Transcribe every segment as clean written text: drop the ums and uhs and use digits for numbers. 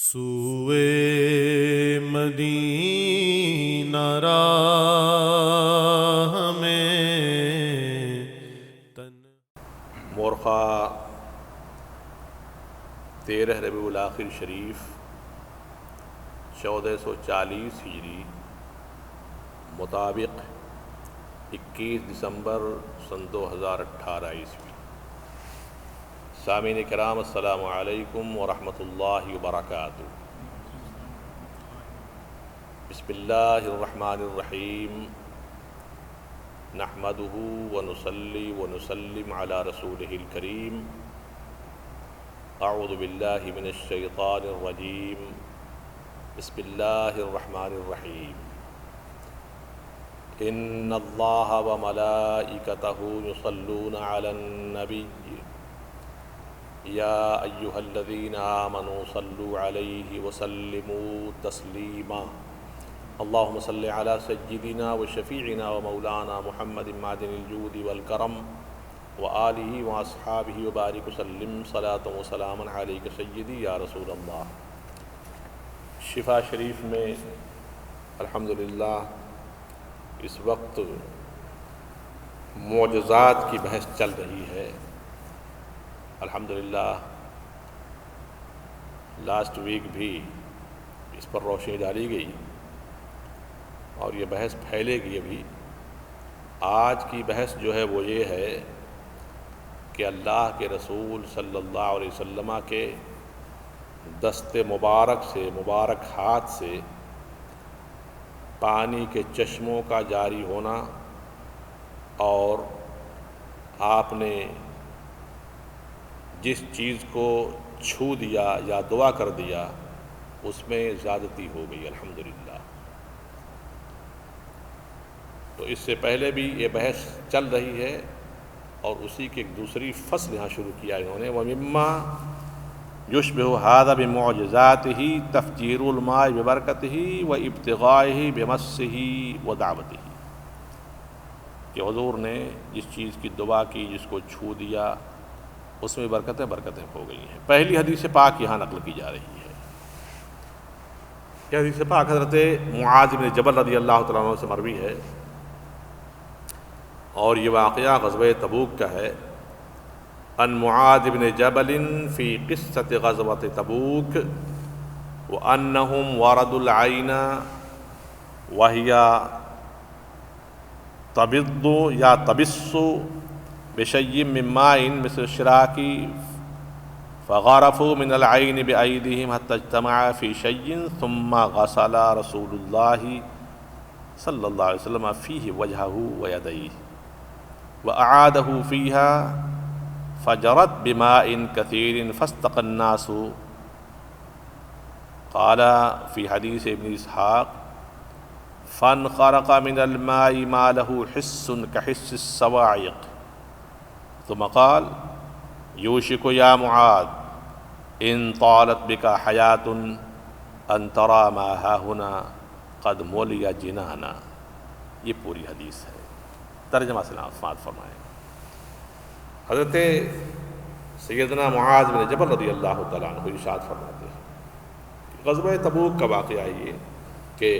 سوئے مدینہ راہ میں مورخہ 13 ربیع الاخر شریف 1440 ہجری مطابق 21 دسمبر سن 2018 عیسوی۔ سامعین کرام السلام علیکم ورحمۃ اللہ وبرکاتہ۔ بسم اللہ الرحمن الرحیم، نحمدہ ونصلی ونسلم علی رسولہ الکریم۔ اعوذ باللہ من الشیطان الرجیم، بسم اللہ الرحمن الرحیم۔ ان اللہ وملائکتہ یصلون علی النبی یا ایہا الذین آمنوا صلوا علیہ وسلموا تسلیما۔ اللہم صل علی سیدنا وشفیعنا ومولانا محمد معدن الجود والکرم وآلہ واصحابہ وبارک وسلم صلاۃ وسلاما علیک سیدی یا رسول اللہ۔ شفا شریف میں الحمدللہ اس وقت معجزات کی بحث چل رہی ہے۔ الحمدللہ لاسٹ ویک بھی اس پر روشنی ڈالی گئی اور یہ بحث پھیلے گی ابھی۔ آج کی بحث جو ہے وہ یہ ہے کہ اللہ کے رسول صلی اللہ علیہ وسلم کے دست مبارک سے، مبارک ہاتھ سے پانی کے چشموں کا جاری ہونا اور آپ نے جس چیز کو چھو دیا یا دعا کر دیا اس میں زیادتی ہو گئی الحمدللہ۔ تو اس سے پہلے بھی یہ بحث چل رہی ہے اور اسی کی ایک دوسری فصل یہاں شروع کیا انہوں نے۔ وَمِمَّا يُشْبِهُ هَذَا بِمُعْجِزَاتِهِ تَفْجِيرُ الْمَاءِ بِبَرْكَتِهِ وَإِبْتِغَائِهِ بِمَسِّهِ وَدَعْوَتِهِ، کہ حضور نے جس چیز کی دعا کی، جس کو چھو دیا، اس میں برکتیں ہو گئی ہیں۔ پہلی حدیث پاک یہاں نقل کی جا رہی ہے۔ یہ حدیث پاک حضرت معاذ بن جبل رضی اللہ تعالیٰ عنہ سے مروی ہے اور یہ واقعہ غزوہ تبوک کا ہے۔ ان معاذ بن جبل فی قصۃ غزوہ تبوک وانہم وردوا العین وہی تبض یا تبص بشیء من ماء مثل الشراک فغرفوا من العین بأیدیہم حتی اجتمع فی شیء ثم غسل رسول اللہ صلی اللہ علیہ وسلم فیہ وجہہ ویدیہ وأعادہ فیہا فجرت بماء کثیر فاستقى الناس۔ قال فی حدیث ابن اسحاق فانخرق من الماء ما له حس كحس الصواعق ثم قال یوشک یا معاذ ان طالت بک حیاۃ ان ترى ما ہاہنا قد ملی جنانا۔ یہ پوری حدیث ہے، ترجمہ سے سماعت فرمائیں۔ حضرت سیدنا معاذ بن جبل رضی اللہ تعالیٰ عنہ ارشاد فرماتے ہیں، غزوہ تبوک کا واقعہ یہ کہ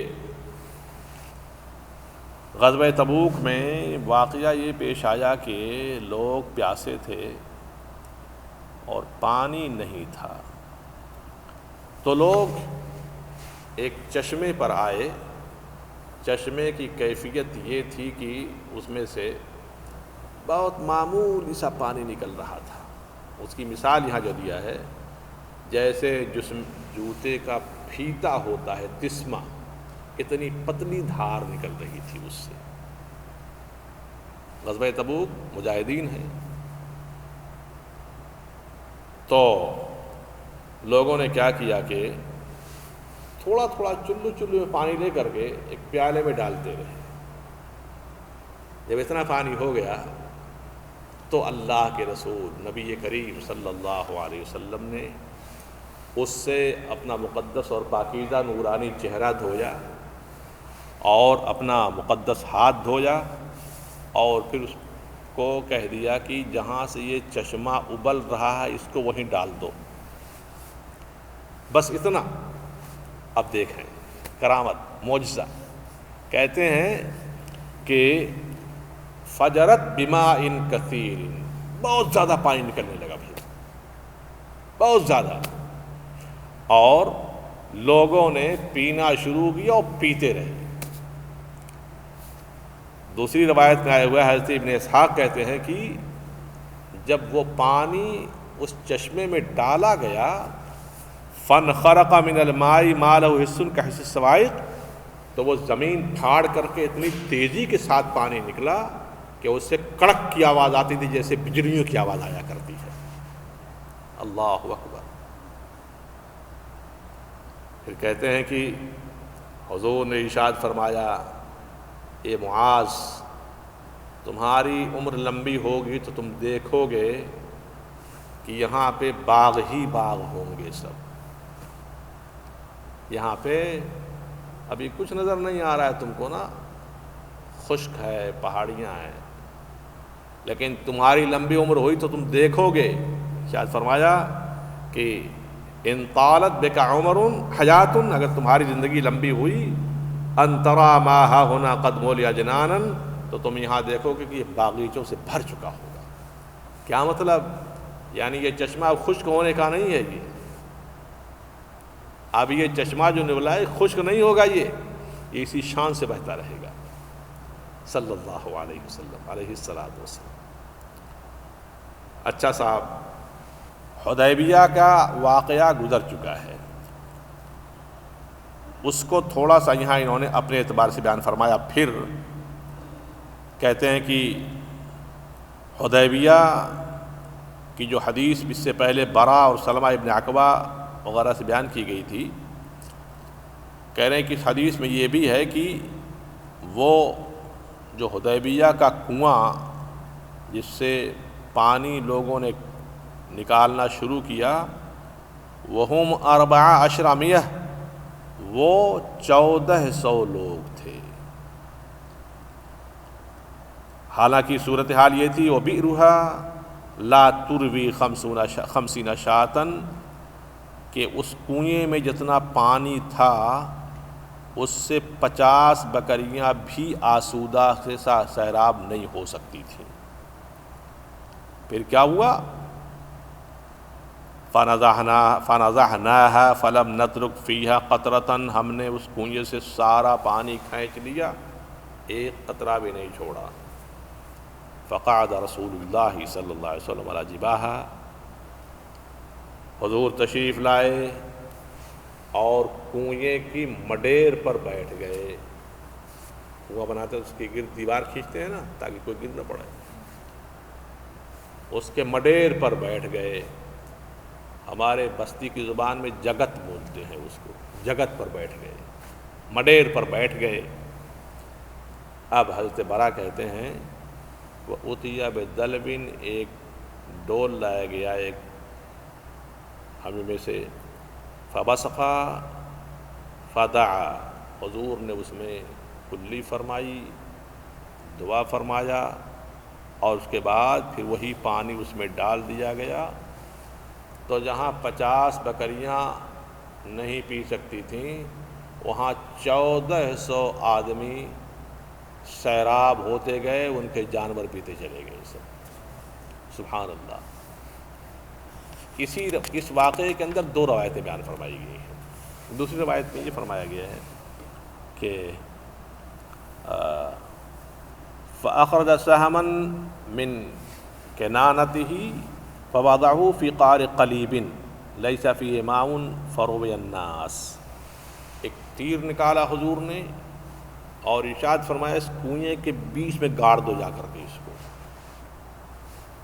غزوہ تبوک میں واقعہ یہ پیش آیا کہ لوگ پیاسے تھے اور پانی نہیں تھا، تو لوگ ایک چشمے پر آئے۔ چشمے کی کیفیت یہ تھی کہ اس میں سے بہت معمولی سا پانی نکل رہا تھا۔ اس کی مثال یہاں جو دیا ہے، جیسے جوتے کا پھیتا ہوتا ہے تسمہ، اتنی پتلی دھار نکل رہی تھی اس سے۔ غزوہ تبوک مجاہدین ہیں، تو لوگوں نے کیا کیا کہ تھوڑا تھوڑا چلو میں پانی لے کر کے ایک پیالے میں ڈالتے رہے۔ جب اتنا پانی ہو گیا تو اللہ کے رسول نبی کریم صلی اللہ علیہ وسلم نے اس سے اپنا مقدس اور پاکیزہ نورانی چہرہ دھویا اور اپنا مقدس ہاتھ دھویا اور پھر اس کو کہہ دیا کہ جہاں سے یہ چشمہ ابل رہا ہے اس کو وہیں ڈال دو۔ بس اتنا. اب دیکھیں کرامت معجزہ. کہتے ہیں کہ فجرت بماء کثیر، بہت زیادہ پانی نکلنے لگا بھائی، بہت زیادہ، اور لوگوں نے پینا شروع کیا اور پیتے رہے. دوسری روایت میں آیا ہوا ہے، حضرت ابن اسحاق کہتے ہیں کہ جب وہ پانی اس چشمے میں ڈالا گیا، فانخرق من الماء ما له حس كحس الصواعق، تو وہ زمین پھاڑ کر کے اتنی تیزی کے ساتھ پانی نکلا کہ اس سے کڑک کی آواز آتی تھی جیسے بجلیوں کی آواز آیا کرتی ہے. اللہ اکبر. پھر کہتے ہیں کہ حضور نے ارشاد فرمایا، اے معاذ، تمہاری عمر لمبی ہوگی تو تم دیکھو گے کہ یہاں پہ باغ ہی باغ ہوں گے سب. یہاں پہ ابھی کچھ نظر نہیں آ رہا ہے تم کو نا، خشک ہے، پہاڑیاں ہیں، لیکن تمہاری لمبی عمر ہوئی تو تم دیکھو گے. شاید فرمایا کہ ان طالت بک عمر حیات، اگر تمہاری زندگی لمبی ہوئی، ان ترى ما ها هنا قد مولیا جنانا، تو تم یہاں دیکھو گے کہ یہ باغیچوں سے بھر چکا ہوگا. کیا مطلب؟ یعنی یہ چشمہ اب خشک ہونے کا نہیں ہے، اب یہ چشمہ جو نکلا ہے خشک نہیں ہوگا، یہ اسی شان سے بہتا رہے گا. صلی اللہ علیہ وسلم علیہ الصلوۃ والسلام. اچھا صاحب، حدیبیہ کا واقعہ گزر چکا ہے، اس کو تھوڑا سا یہاں انہوں نے اپنے اعتبار سے بیان فرمایا. پھر کہتے ہیں کہ حدیبیہ کی جو حدیث اس سے پہلے برا اور سلمہ ابن عقبہ وغیرہ سے بیان کی گئی تھی، کہہ رہے ہیں کہ اس حدیث میں یہ بھی ہے کہ وہ جو حدیبیہ کا کنواں جس سے پانی لوگوں نے نکالنا شروع کیا، وہم 14 وہ 1400 لوگ تھے. حالانکہ صورتحال یہ تھی، وَبِئْرُهَا لَا تُرْوِي 50 شَاةً، کہ اس کنویں میں جتنا پانی تھا اس سے 50 بکریاں بھی آسودہ سے سیراب نہیں ہو سکتی تھیں. پھر کیا ہوا؟ فَنَزَعْنَاهَا فَلَمْ نَتْرُكْ فِيهَا قَطْرَةً، ہم نے اس کنویں سے سارا پانی کھینچ لیا، ایک قطرہ بھی نہیں چھوڑا. فقعد رسول اللہ صلی اللہ علیہ وسلم علی جباہہ، حضور تشریف لائے اور کنویں کی مڈیر پر بیٹھ گئے. کنواں بناتے اس کے گرد دیوار کھینچتے ہیں نا تاکہ کوئی گر نہ پڑے، اس کے مڈیر پر بیٹھ گئے. ہمارے بستی کی زبان میں جگت بولتے ہیں اس کو، جگت پر بیٹھ گئے، مڈیر پر بیٹھ گئے. اب حضرت برا کہتے ہیں وَأُتِيَ بِدَلْوٍ، ایک ڈول لایا گیا ایک ہم میں سے، فَبَصَقَ فَدَعَا، حضور نے اس میں کلی فرمائی، دعا فرمایا، اور اس کے بعد پھر وہی پانی اس میں ڈال دیا گیا. تو جہاں 50 بکریاں نہیں پی سکتی تھیں، وہاں 1400 آدمی سیراب ہوتے گئے، ان کے جانور پیتے چلے گئے سب. سبحان اللہ. اس واقعے کے اندر 2 روایتیں بیان فرمائی گئی ہیں. دوسری روایت میں یہ فرمایا گیا ہے کہ فَأَخْرَجَ سَهْمًا مِنْ كِنَانَتِهِ فَوَضَعَهُ فِي قَعْرِ قَلِيبٍ لَيْسَ فِيهِ مَاءٌ فَرُوِيَ النَّاسِ. ایک تیر نکالا حضور نے اور ارشاد فرمایا اس کنویں کے بیچ میں گاڑ دو جا کر کے اس کو.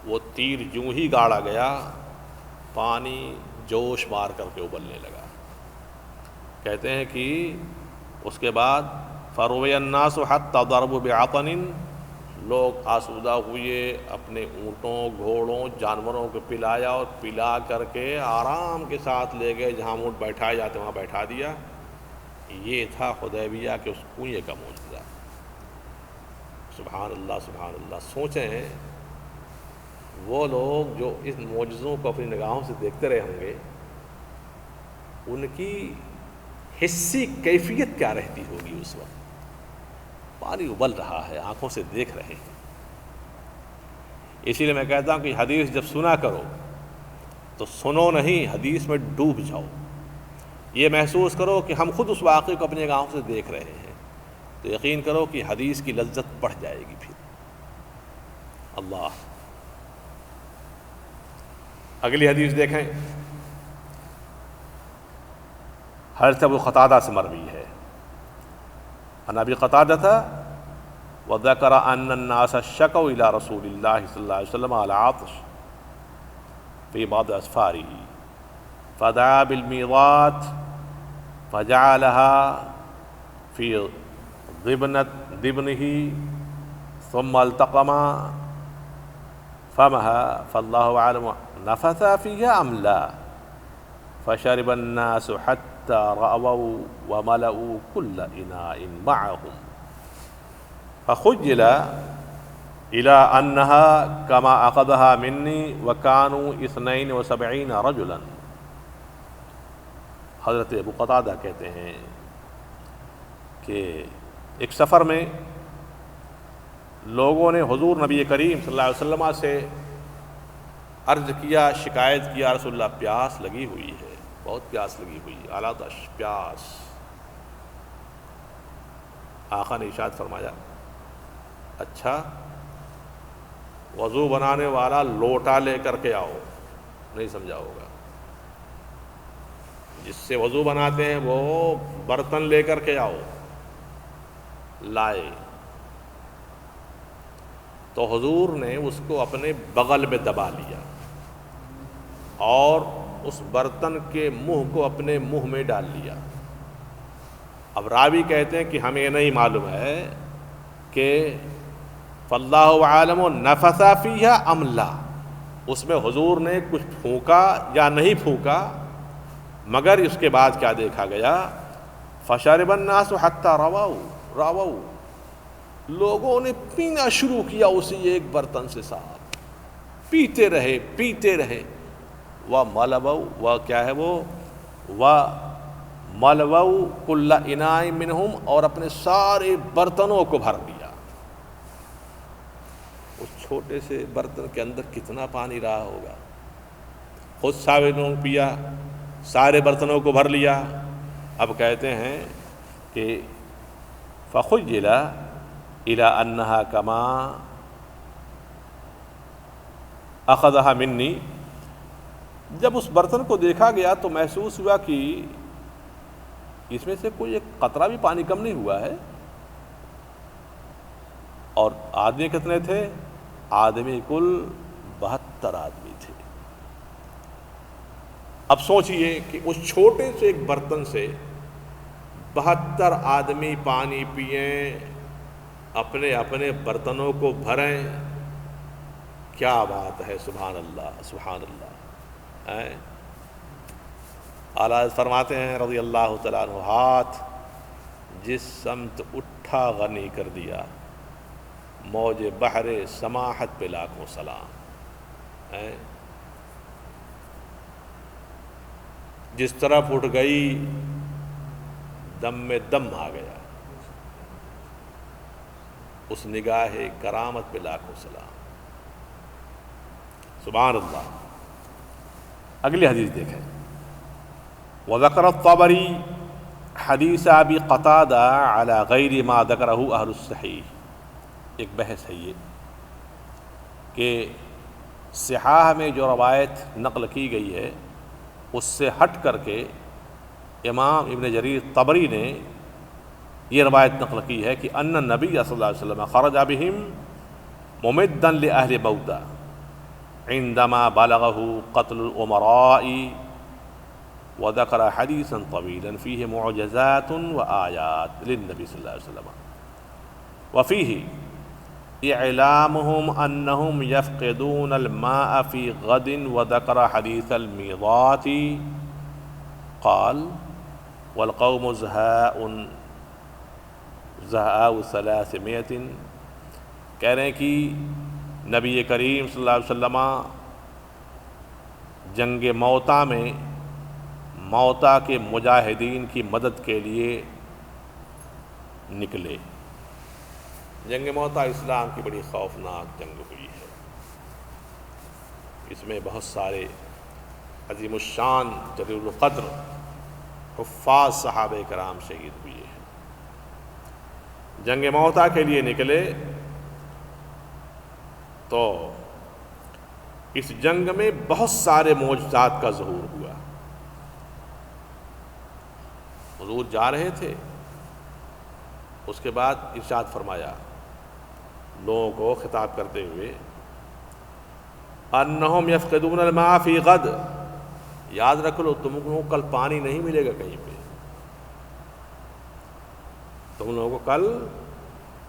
وہ تیر جوں ہی گاڑا گیا، پانی جوش مار کر کے ابلنے لگا. کہتے ہیں کہ اس کے بعد فَرُوِيَ النَّاسُ حَتَّى ضَرَبُوا بِعَطَنٍ، لوگ آسودہ ہوئے، اپنے اونٹوں، گھوڑوں، جانوروں کو پلایا اور پلا کر کے آرام کے ساتھ لے گئے، جہاں اونٹ بیٹھائے جاتے وہاں بیٹھا دیا. یہ تھا حدیبیہ کے اس کنویں کا معجزہ. سبحان اللہ سبحان اللہ. سوچیں وہ لوگ جو اس معجزوں کو اپنی نگاہوں سے دیکھتے رہے ہوں گے، ان کی حسی کیفیت کیا رہتی ہوگی اس وقت. پانی ابل رہا ہے، آنکھوں سے دیکھ رہے ہیں. اسی لیے میں کہتا ہوں کہ حدیث جب سنا کرو تو سنو نہیں، حدیث میں ڈوب جاؤ. یہ محسوس کرو کہ ہم خود اس واقعے کو اپنی آنکھوں سے دیکھ رہے ہیں، تو یقین کرو کہ حدیث کی لذت بڑھ جائے گی. پھر اللہ. اگلی حدیث دیکھیں، حضرت ابو قتادہ سے مروی ہے. عن ابی قتادہ وذکر ان الناس شکوا الى رسول اللہ صلی اللہ علیہ وسلم على عطش في بعض اسفاره فدعا بالميضات فجعلها في ضبنه ثم التقم فمها فالله اعلم نفث فيها ام لا فشرب الناس حتى رأوا وملأوا كل إناء معهم فخجل إلى أنها كما أخذها مني وكانوا 72 رجلا. حضرت ابو قتادہ کہتے ہیں کہ ایک سفر میں لوگوں نے حضور نبی کریم صلی اللہ علیہ وسلم سے عرض کیا، شکایت کیا، رسول اللہ پیاس لگی ہوئی ہے، بہت پیاس لگی ہوئی ہے، علاطش پیاس. آقا نے ارشاد فرمایا، اچھا وضو بنانے والا لوٹا لے کر کے آؤ. نہیں سمجھا ہوگا، جس سے وضو بناتے ہیں وہ برتن لے کر کے آؤ. لائے تو حضور نے اس کو اپنے بغل میں دبا لیا اور اس برتن کے منہ کو اپنے منہ میں ڈال لیا. اب راوی کہتے ہیں کہ ہمیں نہیں معلوم ہے کہ فاللہ عالم نفث فیہا ام لا، اس میں حضور نے کچھ پھونکا یا نہیں پھونکا، مگر اس کے بعد کیا دیکھا گیا، فشرب الناس حتی رواؤ، لوگوں نے پینا شروع کیا اسی ایک برتن سے صاحب، پیتے رہے. وہ کیا ہے وہ ملوؤ کل اناء منہم، اور اپنے سارے برتنوں کو بھر دیا. اس چھوٹے سے برتن کے اندر کتنا پانی رہا ہوگا. خود ساروں پیا، سارے برتنوں کو بھر لیا. اب کہتے ہیں کہ فخجل الى انها كما اخذها منی، جب اس برتن کو دیکھا گیا تو محسوس ہوا کہ اس میں سے کوئی ایک قطرہ بھی پانی کم نہیں ہوا ہے. اور آدمی کتنے تھے؟ آدمی کل 72 آدمی تھے. اب سوچئے کہ اس چھوٹے سے ایک برتن سے 72 آدمی پانی پئیں، اپنے اپنے برتنوں کو بھریں. کیا بات ہے، سبحان اللہ سبحان اللہ. اعلیٰ فرماتے ہیں رضی اللہ تعالیٰ عنہ، ہاتھ جس سمت اٹھا غنی کر دیا، موج بحر سماحت پہ لاکھوں سلام. جس طرف اٹھ گئی دم میں دم آ گیا، اس نگاہ کرامت پہ لاکھوں سلام. سبحان اللہ. اگلی حدیث دیکھیں، وذکر الطبری حدیث ابی قتادہ علی غیر ما ذکرہ اہل الصحیح. ایک بحث ہے یہ کہ صحاح میں جو روایت نقل کی گئی ہے اس سے ہٹ کر کے امام ابن جریر طبری نے یہ روایت نقل کی ہے کہ ان النبی صلی اللہ علیہ وسلم خرج بہم ممدا لأہل بودہ عندما بلغه قتل الامراء وذكر حديثا طويلا فيه معجزات وآيات للنبي صلى الله عليه وسلم وفيه إعلامهم أنهم يفقدون الماء في غد وذكر حديث الميضات قال والقوم زهاء 300. کہہ رہے ہیں کہ نبی کریم صلی اللہ علیہ وسلم جنگ موتا میں موتا کے مجاہدین کی مدد کے لیے نکلے۔ جنگ موتا اسلام کی بڑی خوفناک جنگ ہوئی ہے، اس میں بہت سارے عظیم الشان جلیل القدر حفاظ صحابہ کرام شہید ہوئے ہیں۔ جنگ موتا کے لیے نکلے تو اس جنگ میں بہت سارے معجزات کا ظہور ہوا۔ حضور جا رہے تھے، اس کے بعد ارشاد فرمایا لوگوں کو خطاب کرتے ہوئے، انہم یفقدون الماء فی غد، یاد رکھ لو تم لوگوں کو کل پانی نہیں ملے گا کہیں پہ، تم لوگوں کو کل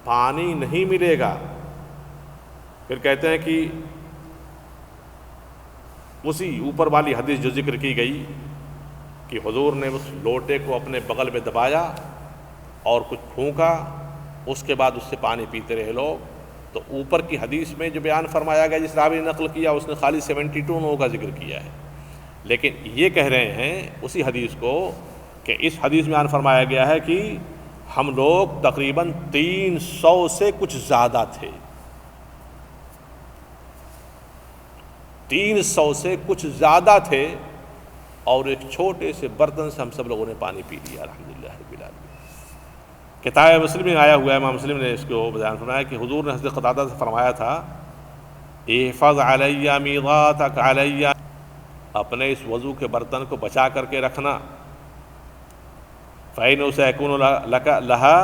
پانی نہیں ملے گا۔ پھر کہتے ہیں کہ اسی اوپر والی حدیث جو ذکر کی گئی کہ حضور نے اس لوٹے کو اپنے بغل میں دبایا اور کچھ پھونکا، اس کے بعد اس سے پانی پیتے رہے لوگ، تو اوپر کی حدیث میں جو بیان فرمایا گیا جس راوی نے نقل کیا اس نے خالی 72 لوگوں کا ذکر کیا ہے، لیکن یہ کہہ رہے ہیں اسی حدیث کو کہ اس حدیث میں بیان فرمایا گیا ہے کہ ہم لوگ تقریباً 300 سے کچھ زیادہ تھے، 300 سے کچھ زیادہ تھے، اور ایک چھوٹے سے برتن سے ہم سب لوگوں نے پانی پی لیا الحمدللہ رب العالمین۔ کتاب مسلم میں آیا ہوا ہے، امام مسلم نے اس کو بیان فرمایا کہ حضور نے حضرت قتادہ سے فرمایا تھا، احفظ علی میضاتک علی، اپنے اس وضو کے برتن کو بچا کر کے رکھنا، فإنہ سیکون لک لہا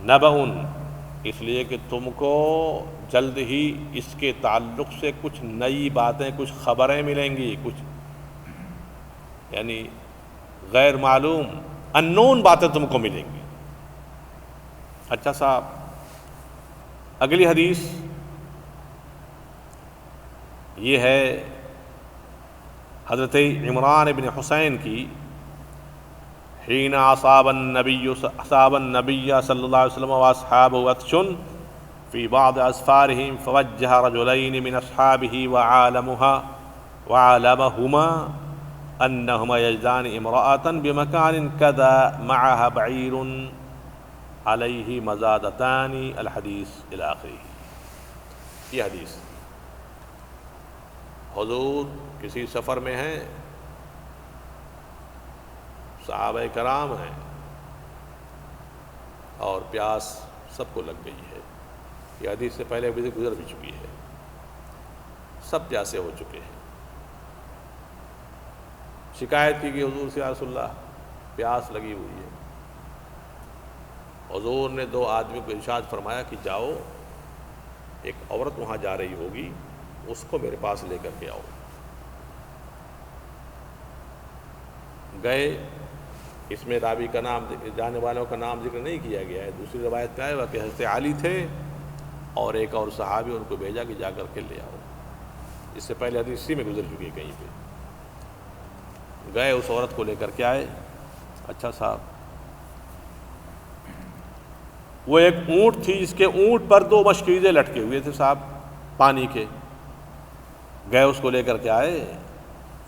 نبأ، اس لیے کہ تم کو جلد ہی اس کے تعلق سے کچھ نئی باتیں، کچھ خبریں ملیں گی، کچھ یعنی غیر معلوم انون باتیں تم کو ملیں گی۔ اچھا صاحب، اگلی حدیث یہ ہے حضرت عمران بن حسین کی، حین اصاب النبی صلی اللہ علیہ وسلم واصحابہ عطش فی بعض اسفارہم فوجہ رجلین من اصحابہ وعالمہما انہما یجدان امرأة بمکان کذا معها بعیر علیہ مزادتان، الحدیث الی آخرہ۔ یہ حدیث حضور کسی سفر میں ہیں، صحابہ کرام ہیں، اور پیاس سب کو لگ گئی ہے، یہ حدیث سے پہلے گزر بھی چکی ہے، سب پیاسے ہو چکے ہیں۔ شکایت کی کہ حضور سے یا رسول اللہ پیاس لگی ہوئی ہے۔ حضور نے 2 آدمی کو ارشاد فرمایا کہ جاؤ، ایک عورت وہاں جا رہی ہوگی، اس کو میرے پاس لے کر کے آؤ۔ گئے، اس میں راوی کا نام، جانے والوں کا نام ذکر نہیں کیا گیا ہے، دوسری روایت میں آیا ہوا کہ حضرت علی تھے اور ایک اور صحابی، ان کو بھیجا کہ جا کر کے لے آؤ۔ اس سے پہلے حدیث اسی میں گزر چکی ہے کہیں پہ۔ گئے، اس عورت کو لے کر کے آئے۔ اچھا صاحب، وہ ایک اونٹ تھی جس کے اونٹ پر 2 مشکیزیں لٹکے ہوئے تھے صاحب پانی کے۔ گئے، اس کو لے کر کے آئے،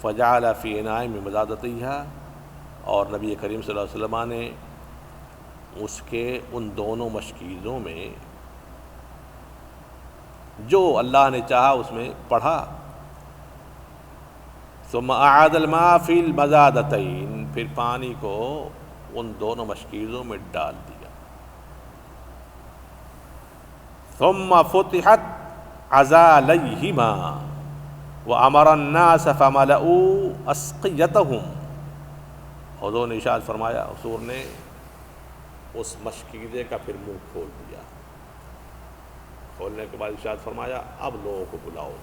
فجعل فی اناء من مزادتیہا، اور نبی کریم صلی اللہ علیہ وسلم نے اس کے ان دونوں مشکیزوں میں جو اللہ نے چاہا اس میں پڑھا، ثم اعاد الماء فی المزادتین، پھر پانی کو ان دونوں مشکیزوں میں ڈال دیا، ثم فتحت عزالیہما وامر الناس فملؤوا اسقیتہم، حضور نے ارشاد فرمایا، حضور نے اس مشکیزے کا پھر منہ کھول دیا، کھولنے کے بعد ارشاد فرمایا اب لوگوں کو بلاؤ،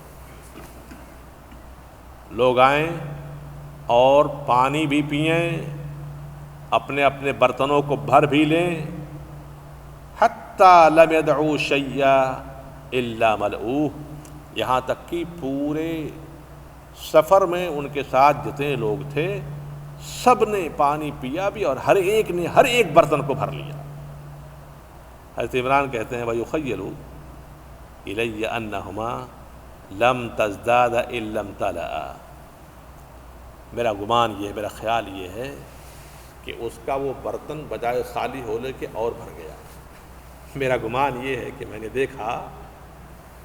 لوگ آئیں اور پانی بھی پئیں، اپنے اپنے برتنوں کو بھر بھی لیں، حتی لم يدعوا شیئا الا ملؤوہ، یہاں تک کہ پورے سفر میں ان کے ساتھ جتنے لوگ تھے سب نے پانی پیا بھی، اور ہر ایک نے ہر ایک برتن کو بھر لیا۔ حضرت عمران کہتے ہیں وَيُخَيَّلُ إِلَيَّ أَنَّهُمَا لَمْ تَزْدَادَ إِن لَّمْ تَلَأَ، میرا گمان یہ ہے، میرا خیال یہ ہے کہ اس کا وہ برتن بجائے خالی ہونے کے اور بھر گیا۔ میرا گمان یہ ہے کہ میں نے دیکھا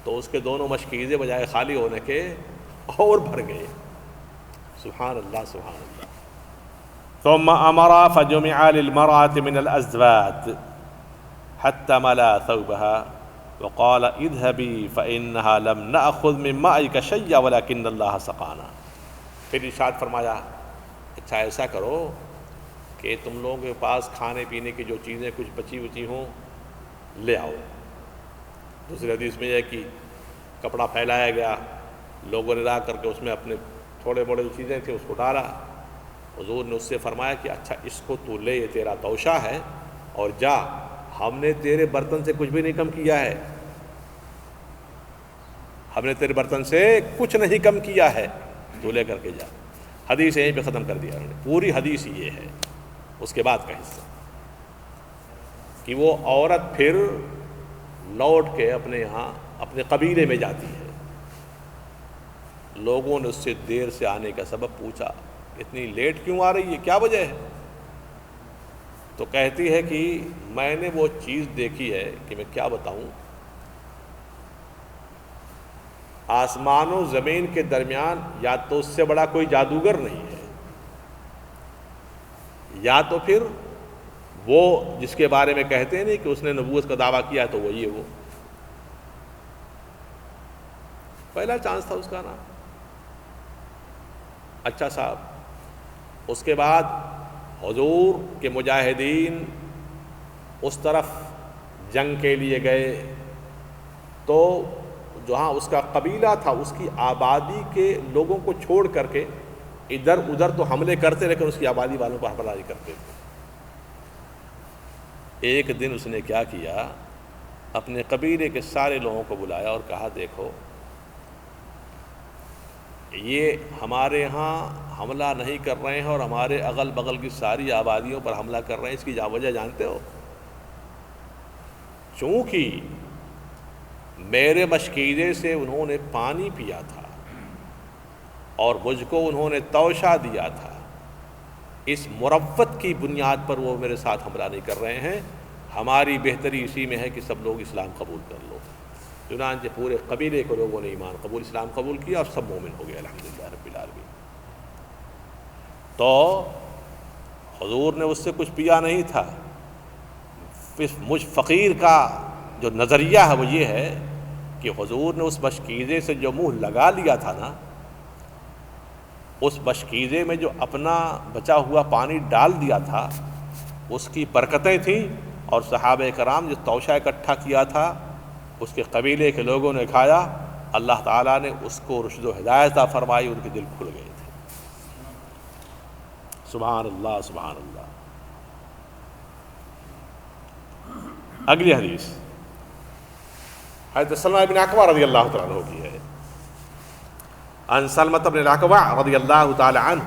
تو اس کے دونوں مشکیزیں بجائے خالی ہونے کے اور بھر گئے۔ سبحان اللہ سبحان اللہ۔ ثم امر فجمع للمرأة من الازواج حتى ملا ثوبها وقال اذهبي فانها لم ناخذ من مائك شيئا ولكن الله سقانا۔ پھر ارشاد فرمایا اچھا ایسا کرو کہ تم لوگوں کے پاس کھانے پینے کی جو چیزیں کچھ بچی بچی ہوں لے آؤ۔ دوسری حدیث میں یہ ہے کہ کپڑا پھیلایا گیا، لوگوں نے لا کر کے اس میں اپنے تھوڑے بڑے چیزیں تھے اس کو ڈالا۔ حضور نے اس سے فرمایا کہ اچھا اس کو تو لے، یہ تیرا توشہ ہے، اور جا، ہم نے تیرے برتن سے کچھ بھی نہیں کم کیا ہے، ہم نے تیرے برتن سے کچھ نہیں کم کیا ہے، تو لے کر کے جا۔ حدیث یہیں پہ ختم کر دیا انہوں نے۔ پوری حدیث یہ ہے، اس کے بعد کا حصہ کہ وہ عورت پھر لوٹ کے اپنے یہاں اپنے قبیلے میں جاتی ہے۔ لوگوں نے اس سے دیر سے آنے کا سبب پوچھا، اتنی لیٹ کیوں آ رہی ہے، کیا وجہ ہے؟ تو کہتی ہے کہ میں نے وہ چیز دیکھی ہے کہ میں کیا بتاؤں، آسمان و زمین کے درمیان یا تو اس سے بڑا کوئی جادوگر نہیں ہے، یا تو پھر وہ جس کے بارے میں کہتے ہیں نہیں کہ اس نے نبوت کا دعویٰ کیا تو وہی ہے وہ۔ پہلا چانس تھا اس کا نا۔ اچھا صاحب، اس کے بعد حضور کے مجاہدین اس طرف جنگ کے لیے گئے تو جہاں اس کا قبیلہ تھا اس کی آبادی کے لوگوں کو چھوڑ کر کے ادھر ادھر تو حملے کرتے لیکن اس کی آبادی والوں پر حملہ نہیں کرتے تھے۔ ایک دن اس نے کیا کیا، اپنے قبیلے کے سارے لوگوں کو بلایا اور کہا دیکھو یہ ہمارے ہاں حملہ نہیں کر رہے ہیں اور ہمارے اغل بغل کی ساری آبادیوں پر حملہ کر رہے ہیں، اس کی وجہ جانتے ہو؟ چونکہ میرے مشکیزے سے انہوں نے پانی پیا تھا اور مجھ کو انہوں نے توشہ دیا تھا، اس مروت کی بنیاد پر وہ میرے ساتھ حملہ نہیں کر رہے ہیں، ہماری بہتری اسی میں ہے کہ سب لوگ اسلام قبول کر لو۔ چنانچہ پورے قبیلے کو لوگوں نے ایمان قبول، اسلام قبول کیا اور سب مومن ہو گئے الحمدللہ رب العالمین۔ تو حضور نے اس سے کچھ پیا نہیں تھا۔ مجھ فقیر کا جو نظریہ ہے وہ یہ ہے کہ حضور نے اس مشکیزے سے جو منہ لگا لیا تھا نا، اس مشکیزے میں جو اپنا بچا ہوا پانی ڈال دیا تھا اس کی برکتیں تھیں، اور صحابہ کرام جو توشہ اکٹھا کیا تھا اس کے قبیلے کے لوگوں نے کھایا، اللہ تعالیٰ نے اس کو رشد و ہدایت عطا فرمائی، ان کے دل کھل گئے تھے۔ سبحان اللہ سبحان اللہ۔ اگلی حدیث حضرت سلمہ بن اکوع رضی اللہ تعالیٰ عنہ کی ہے۔ عن سلمة بن الاکوع رضی اللہ تعالی عنہ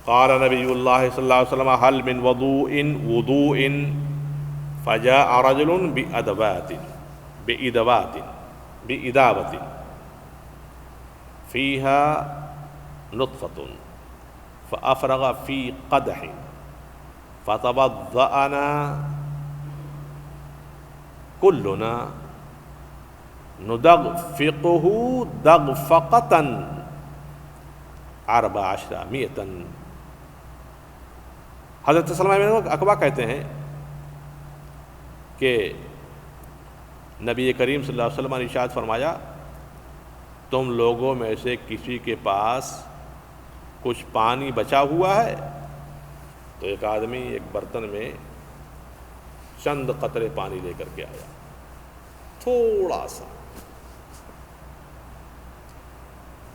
قال نبی اللہ صلی اللہ علیہ وسلم هل من وضوء فجاء رجل بإدابة فيها نطفة فأفرغ في قدح فتوضأنا كلنا ندغفقه دغفقة 14 حضرت سلمہ بن اکوع کہتے ہیں کہ نبی کریم صلی اللہ علیہ وسلم نے ارشاد فرمایا تم لوگوں میں سے کسی کے پاس کچھ پانی بچا ہوا ہے؟ تو ایک آدمی ایک برتن میں چند قطرے پانی لے کر کے آیا، تھوڑا سا۔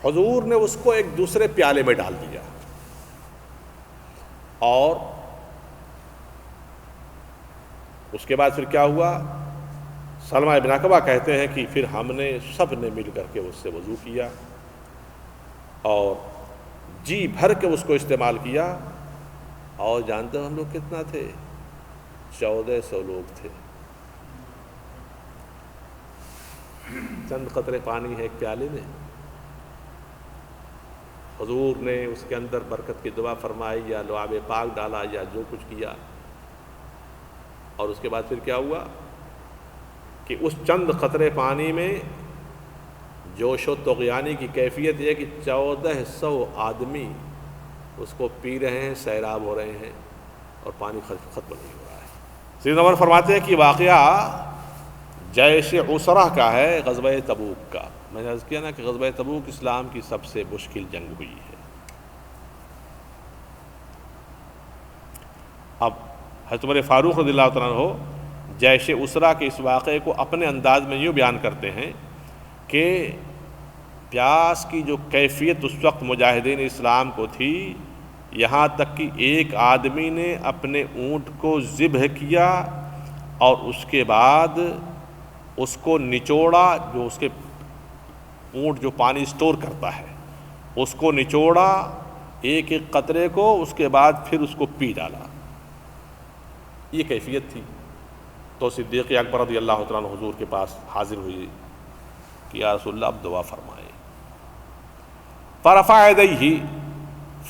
حضور نے اس کو ایک دوسرے پیالے میں ڈال دیا، اور اس کے بعد پھر کیا ہوا؟ سلمہ بن اکوع کہتے ہیں کہ پھر ہم نے سب نے مل کر کے اس سے وضو کیا اور جی بھر کے اس کو استعمال کیا، اور جانتے ہو ہم لوگ کتنا تھے؟ 1400 لوگ تھے۔ چند قطرے پانی ہے ایک پیالے میں، حضور نے اس کے اندر برکت کی دعا فرمائی یا لعاب پاک ڈالا یا جو کچھ کیا، اور اس کے بعد پھر کیا ہوا کہ اس چند قطرے پانی میں جوش و طغیانی کی کیفیت یہ کہ 1400 آدمی اس کو پی رہے ہیں، سیراب ہو رہے ہیں، اور پانی ختم نہیں ہو رہا ہے۔ سیدنا عمر فرماتے ہیں کہ واقعہ جیش عسرہ کا ہے، غزوہ تبوک کا۔ میں نے عرض کیا نا کہ غزوہ تبوک اسلام کی سب سے مشکل جنگ ہوئی ہے۔ اب حضرت عمر فاروق رضی اللہ تعالیٰ عنہ جیش عسرہ کے اس واقعے کو اپنے انداز میں یوں بیان کرتے ہیں کہ پیاس کی جو کیفیت اس وقت مجاہدین اسلام کو تھی، یہاں تک کہ ایک آدمی نے اپنے اونٹ کو ذبح کیا اور اس کے بعد اس کو نچوڑا، جو اس کے اونٹ جو پانی سٹور کرتا ہے اس کو نچوڑا ایک ایک قطرے کو، اس کے بعد پھر اس کو پی ڈالا۔ یہ کیفیت تھی۔ تو صدیق اکبر رضی اللہ تعالیٰ عنہ حضور کے پاس حاضر ہوئی کہ یا رسول اللہ اب دعا فرمائے۔ فرفع یدیہ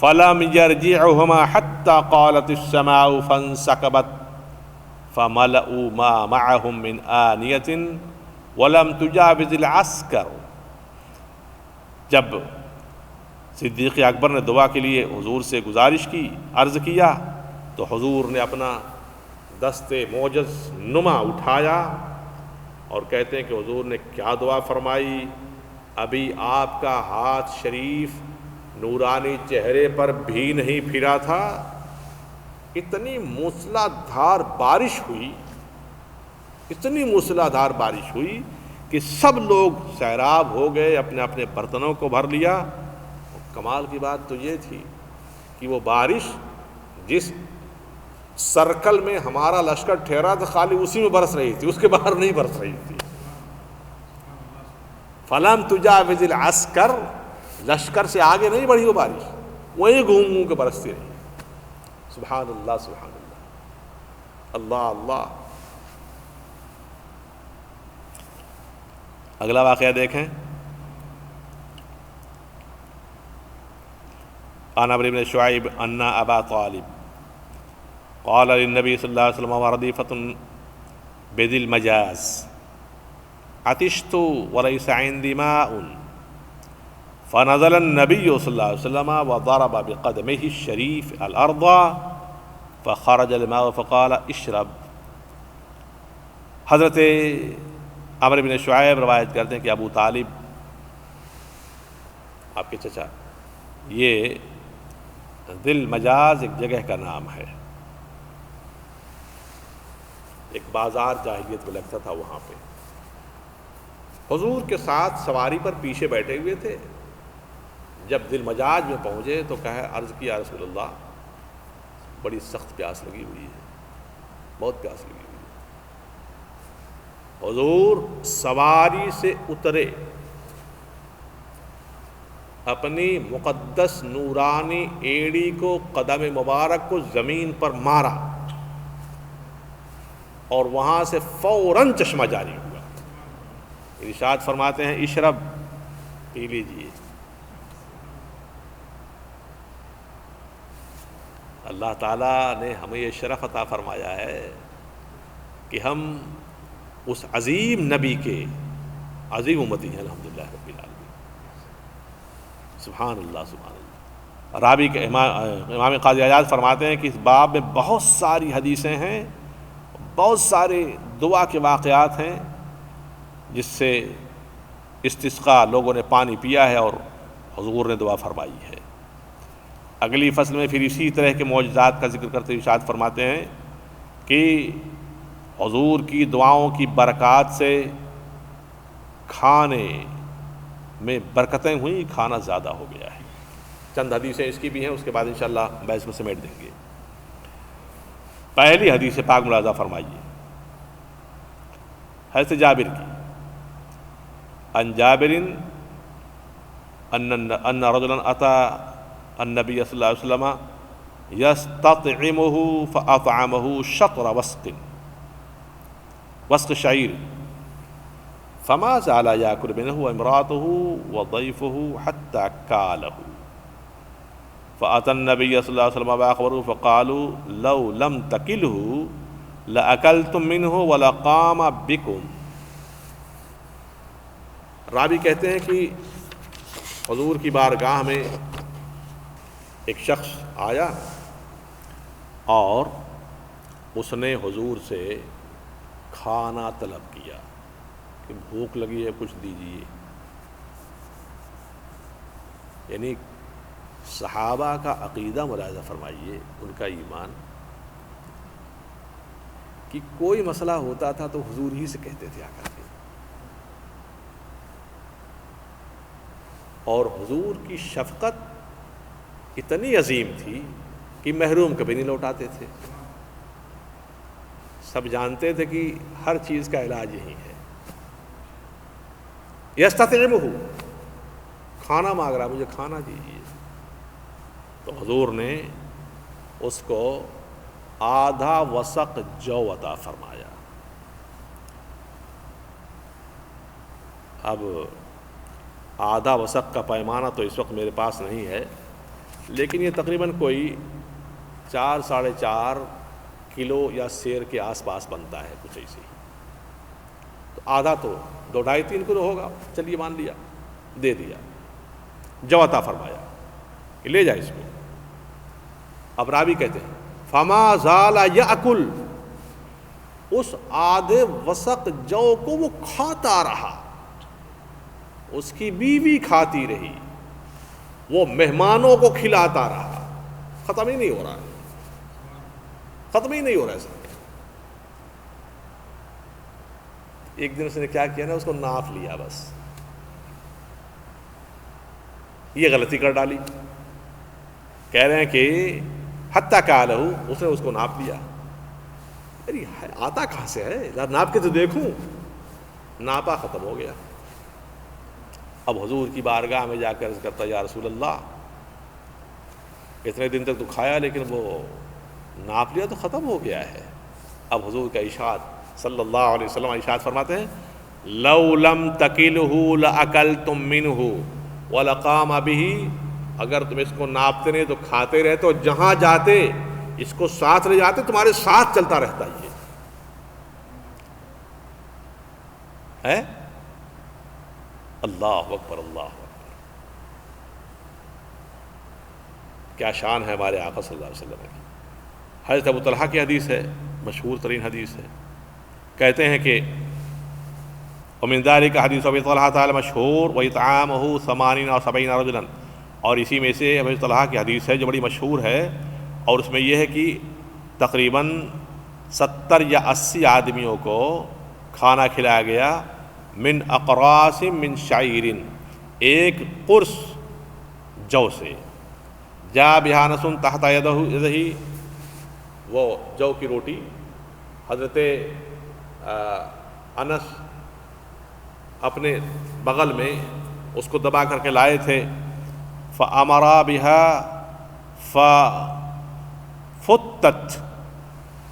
فلم یرجعہما حتی قالت السماء فانسکبت فملؤوا ما معهم من آنیۃ ولم تجاوز العسکر۔ جب صدیق اکبر نے دعا کے لیے حضور سے گزارش کی، عرض کیا، تو حضور نے اپنا دست معجز نما اٹھایا اور کہتے ہیں کہ حضور نے کیا دعا فرمائی، ابھی آپ کا ہاتھ شریف نورانی چہرے پر بھی نہیں پھرا تھا، اتنی موسلا دھار بارش ہوئی، اتنی موسلا دھار بارش ہوئی کہ سب لوگ سیراب ہو گئے، اپنے اپنے برتنوں کو بھر لیا۔ کمال کی بات تو یہ تھی کہ وہ بارش جس سرکل میں ہمارا لشکر ٹھہرا تھا خالی اسی میں برس رہی تھی، اس کے باہر نہیں برس رہی تھی۔ فلم تجاوز العسکر، لشکر سے آگے نہیں بڑھی وہ بارش، وہیں گھوم گھوم کے برستی رہی۔ سبحان اللہ سبحان اللہ، اللہ اللہ۔ اگلا واقعہ دیکھیں۔ عن عمرو بن شعیب ان ابا طالب قال للنبي صلی اللہ علیہ وسلم وردیفة بذی المجاز عطشت وليس عندي ماء فنزل النبي صلی اللہ علیہ وسلم وضرب بقدمه الشریف الارض فخرج الماء فقال اشرب۔ حضرت عمرو بن شعیب روایت کرتے ہیں کہ ابو طالب آپ کے چچا، یہ ذی المجاز ایک جگہ کا نام ہے، ایک بازار جاہلیت میں لگتا تھا وہاں پہ۔ حضور کے ساتھ سواری پر پیچھے بیٹھے ہوئے تھے، جب ذی المجاز میں پہنچے تو عرض کیا رسول اللہ بڑی سخت پیاس لگی ہوئی ہے، بہت پیاس لگی ہوئی ہے۔ حضور سواری سے اترے، اپنی مقدس نورانی ایڑی کو، قدم مبارک کو زمین پر مارا اور وہاں سے فوراً چشمہ جاری ہوا۔ ارشاد فرماتے ہیں اشرب، پی لیجیے۔ اللہ تعالیٰ نے ہمیں یہ شرف عطا فرمایا ہے کہ ہم اس عظیم نبی کے عظیم امتی ہیں، الحمدللہ رب العالمین۔ سبحان اللہ سبحان اللہ۔ راوی کے امام قاضی عیاض فرماتے ہیں کہ اس باب میں بہت ساری حدیثیں ہیں، بہت سارے دعا کے واقعات ہیں جس سے استسقاء لوگوں نے پانی پیا ہے اور حضور نے دعا فرمائی ہے۔ اگلی فصل میں پھر اسی طرح کے معجزات کا ذکر کرتے ہوئے ارشاد فرماتے ہیں کہ حضور کی دعاؤں کی برکات سے کھانے میں برکتیں ہوئیں، کھانا زیادہ ہو گیا ہے۔ چند حدیثیں اس کی بھی ہیں، اس کے بعد انشاءاللہ بحث میں سمیٹ دیں گے۔ پہلی حدیث پاک ملاحظہ فرمائیے، حضرت جابر کی، ان جابر ان رجلا اتى النبي صلی اللہ علیہ وسلم يستطعمه فاطعمه شطر وسق شعير فما زال يأكل منه وامرأته وضيفه حتى كاله۔ فأتى النبي صلى الله عليه وسلم فأخبروه فقالوا لو لم تكله لأكلتم منه ولقام بكم. راوی کہتے ہیں کہ حضور کی بارگاہ میں ایک شخص آیا اور اس نے حضور سے کھانا طلب کیا کہ بھوک لگی ہے کچھ دیجیے. یعنی صحابہ کا عقیدہ ملاحظہ فرمائیے، ان کا ایمان، کہ کوئی مسئلہ ہوتا تھا تو حضور ہی سے کہتے تھے آ کر کے، اور حضور کی شفقت اتنی عظیم تھی کہ محروم کبھی نہیں لوٹاتے تھے. سب جانتے تھے کہ ہر چیز کا علاج یہی ہے. یستطعمہ، کھانا مانگ رہا، مجھے کھانا دیجیے. تو حضور نے اس کو آدھا وسق جو عطا فرمایا. اب آدھا وسق کا پیمانہ تو اس وقت میرے پاس نہیں ہے، لیکن یہ تقریباً کوئی 4-4.5 کلو یا سیر کے آس پاس بنتا ہے، کچھ ایسے ہی. تو آدھا تو 2-2.5-3 کلو ہوگا، چلیے مان لیا، دے دیا، جو عطا فرمایا کہ لے جائے اس کو. اب راوی کہتے ہیں فما زال یاکل، اس آدھے وسق جو کو وہ کھاتا رہا، اس کی بیوی کھاتی رہی، وہ مہمانوں کو کھلاتا رہا. ختم ہی نہیں ہو رہا ہے، ختم ہی نہیں ہو رہا ہے سر. ایک دن اس نے کیا کیا نا، اس کو ناپ لیا، بس یہ غلطی کر ڈالی. کہہ رہے ہیں کہ حتیٰ کہ لہو، اس نے اس کو ناپ لیا. ارے آتا کہاں سے ہے، ناپ کے تو دیکھوں. ناپا، ختم ہو گیا. اب حضور کی بارگاہ میں جا کر عرض کرتا یا رسول اللہ، اتنے دن تک تو کھایا لیکن وہ ناپ لیا تو ختم ہو گیا ہے. اب حضور کا ارشاد صلی اللہ علیہ وسلم ارشاد فرماتے ہیں لو لم تکلہ لاکلتم منہ ولقام بہ، اگر تم اس کو ناپتے نہیں تو کھاتے رہتے، اور جہاں جاتے اس کو ساتھ لے جاتے، تمہارے ساتھ چلتا رہتا. یہ ہے اللہ اکبر، اللہ اکبر. کیا شان ہے ہمارے آقا صلی اللہ علیہ وسلم کی. حضرت ابو طلحہ کی حدیث ہے، مشہور ترین حدیث ہے. کہتے ہیں کہ ومن ذلک حدیث ابی طلحہ تعالی مشہور وإطعامہ 80 أو 70 رجلا، اور اسی میں سے ابو طلحہ کی حدیث ہے جو بڑی مشہور ہے، اور اس میں یہ ہے کہ تقریباً 70 یا 80 آدمیوں کو کھانا کھلایا گیا. من اقراص من شعیر، ایک قرص جو سے. جا بہا انس تحت یدہ، وہ جو کی روٹی حضرت انس اپنے بغل میں اس کو دبا کر کے لائے تھے. فامرا بہا ففتت،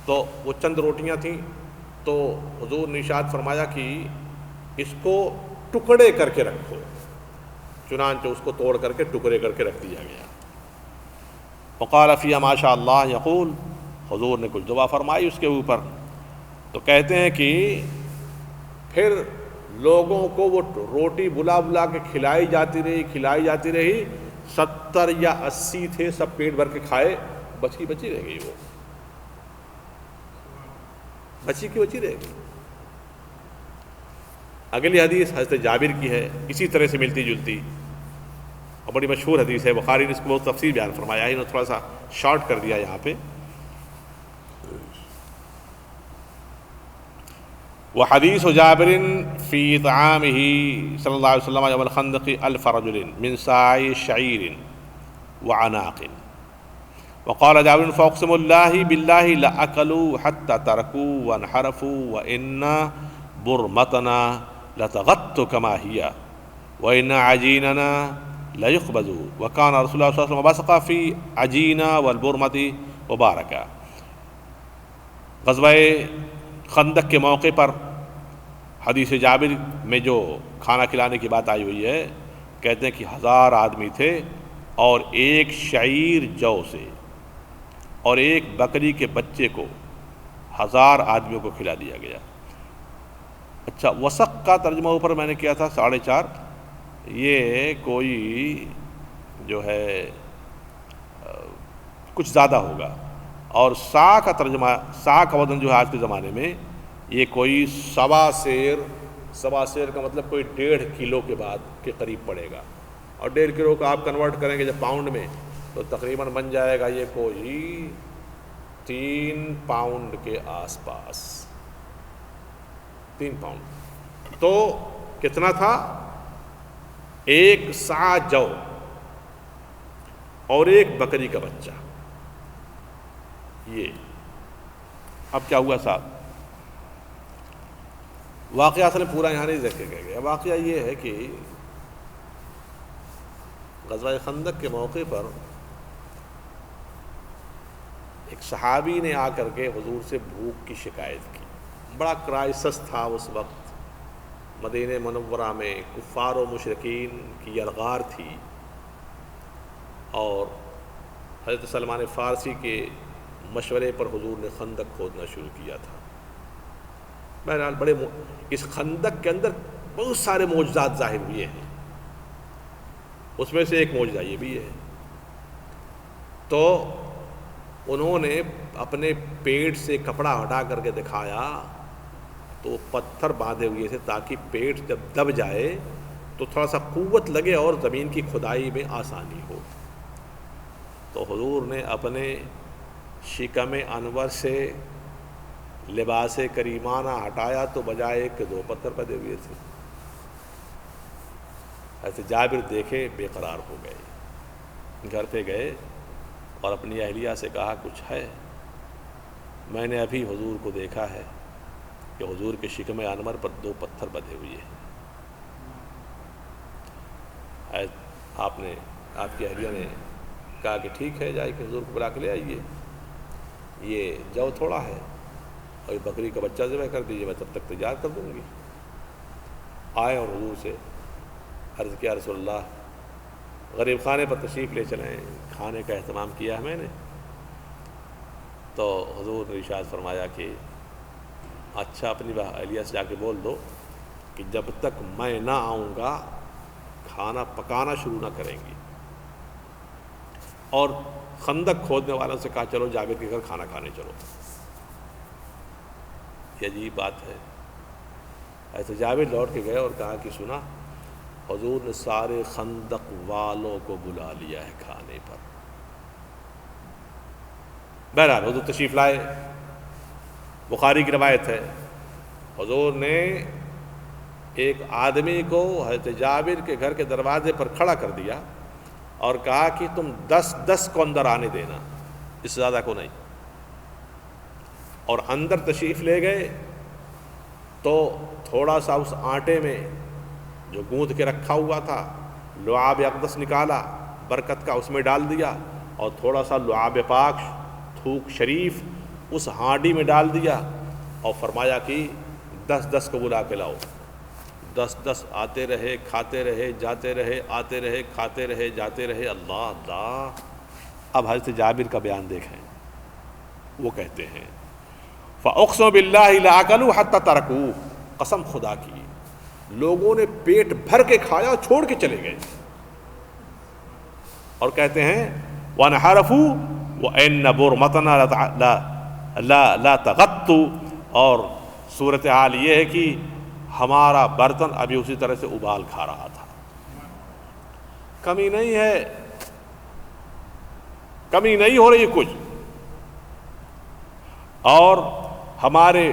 تو وہ چند روٹیاں تھیں، تو حضور نے ارشاد فرمایا کہ اس کو ٹکڑے کر کے رکھو. چنانچہ اس کو توڑ کر کے ٹکڑے کر کے رکھ دیا گیا. وقال فیہا ما شاء اللہ یقول، حضور نے کچھ دعا فرمائی اس کے اوپر. تو کہتے ہیں کہ پھر لوگوں کو وہ روٹی بلا بلا کے کھلائی جاتی رہی. 70 یا 80 تھے، سب پیٹ بھر کے کھائے، بچی رہ گئی، وہ بچی رہ گئی. اگلی حدیث حضرت جابر کی ہے، اسی طرح سے ملتی جلتی اور بڑی مشہور حدیث ہے. بخاری نے اس کو بہت تفصیل بیان فرمایا ہے، تھوڑا سا شارٹ کر دیا یہاں پہ. وحدیث جابر فی اطعامہ صلی اللہ علیہ وسلم یوم الخندق 1000 رجل من صاع شعیر وعناق. وقال جابر فاقسم اللہ باللہ لاکلوا حتى ترکوا وانحرفوا وان برمتنا لتغط كما هي وان عجیننا لیخبز. وكان رسول اللہ صلی اللہ علیہ وسلم بصق فی عجینہ والبرمۃ وبارکا. غزوہ خندق کے موقع پر حدیث جابر میں جو کھانا کھلانے کی بات آئی ہوئی ہے، کہتے ہیں کہ 1000 آدمی تھے، اور ایک شعیر جو سے اور ایک بکری کے بچے کو 1000 آدمیوں کو کھلا دیا گیا۔ اچھا، وسق کا ترجمہ اوپر میں نے کیا تھا 4.5، یہ کوئی جو ہے کچھ زیادہ ہوگا، اور سا کا ترجمہ، سا کا وزن جو ہے آج کے زمانے میں یہ کوئی 1.25 سیر، 1.25 سیر کا مطلب کوئی 1.5 کلو کے بعد کے قریب پڑے گا، اور 1.5 کلو کا آپ کنورٹ کریں گے جب پاؤنڈ میں تو تقریباً بن جائے گا یہ کوئی 3 پاؤنڈ کے آس پاس، 3 پاؤنڈ۔ تو کتنا تھا؟ 1 سا جو اور ایک بکری کا بچہ۔ یہ اب کیا ہوا صاحب؟ واقعہ اصل پورا یہاں نہیں ذکر کیا گیا۔ واقعہ یہ ہے کہ غزوہ خندق کے موقع پر ایک صحابی نے آ کر کے حضور سے بھوک کی شکایت کی۔ بڑا کرائسس تھا اس وقت، مدینہ منورہ میں کفار و مشرکین کی یلغار تھی، اور حضرت سلمان فارسی کے مشورے پر حضور نے خندق کھودنا شروع کیا تھا۔ بہرحال اس خندق کے اندر بہت سارے معجزات ظاہر ہوئے ہیں، اس میں سے ایک معجزہ یہ بھی ہے۔ تو انہوں نے اپنے پیٹ سے کپڑا ہٹا کر کے دکھایا تو پتھر باندھے ہوئے تھے تاکہ پیٹ جب دب جائے تو تھوڑا سا قوت لگے اور زمین کی کھدائی میں آسانی ہو۔ تو حضور نے اپنے شکم انور سے لباس کریمانہ ہٹایا تو بجائے کہ 2 پتھر بدے ہوئے تھے۔ ایسے جابر دیکھے بے قرار ہو گئے، گھر پہ گئے اور اپنی اہلیہ سے کہا کچھ ہے؟ میں نے ابھی حضور کو دیکھا ہے کہ حضور کے شکم انور پر 2 پتھر بدے ہوئے ہیں۔ آپ کی اہلیہ نے کہا کہ ٹھیک ہے، جائے کہ حضور کو بلا کے لے آئیے، یہ جو تھوڑا ہے اور یہ بکری کا بچہ ذبح کر دیجیے، میں تب تک تیار کر دوں گی۔ آئے اور حضور سے عرض کیا رسول اللہ غریب خانے پر تشریف لے چلیں، کھانے کا اہتمام کیا ہے میں نے۔ تو حضور نے ارشاد فرمایا کہ اچھا اپنی اہلیہ سے جا کے بول دو کہ جب تک میں نہ آؤں گا کھانا پکانا شروع نہ کریں گی، اور خندق کھودنے والوں سے کہا چلو جابر کے گھر کھانا کھانے چلو۔ یہ عجیب بات ہے۔ ایسے جابر لوٹ کے گئے اور کہا کہ سنا حضور نے سارے خندق والوں کو بلا لیا ہے کھانے پر۔ بہرحال حضور تشریف لائے، بخاری کی روایت ہے، حضور نے ایک آدمی کو حضرت جابر کے گھر کے دروازے پر کھڑا کر دیا اور کہا کہ تم 10 کو اندر آنے دینا، اس سے زیادہ کو نہیں۔ اور اندر تشریف لے گئے تو تھوڑا سا اس آٹے میں جو گوندھ کے رکھا ہوا تھا لعاب اقدس نکالا برکت کا، اس میں ڈال دیا، اور تھوڑا سا لعاب پاک تھوک شریف اس ہانڈی میں ڈال دیا، اور فرمایا کہ 10 کو بلا کے لاؤ۔ 10 آتے رہے، کھاتے رہے، جاتے رہے، آتے رہے، کھاتے رہے، جاتے رہے۔ اللہ اللہ۔ اب حضرت جابر کا بیان دیکھیں، وہ کہتے ہیں فَأُقْسِمُ بِاللَّهِ لَأَكَلُوا حَتَّى تَرَكُوهُ، قسم خدا کی لوگوں نے پیٹ بھر کے کھایا، چھوڑ کے چلے گئے۔ اور کہتے ہیں وَانْحَرَفُوا وَإِنَّ بُرْمَتَنَا لَا تَغَطُّ، اور صورتحال یہ ہے کہ ہمارا برتن ابھی اسی طرح سے ابال کھا رہا تھا۔ کمی نہیں ہے، کمی نہیں ہو رہی کچھ، اور ہمارے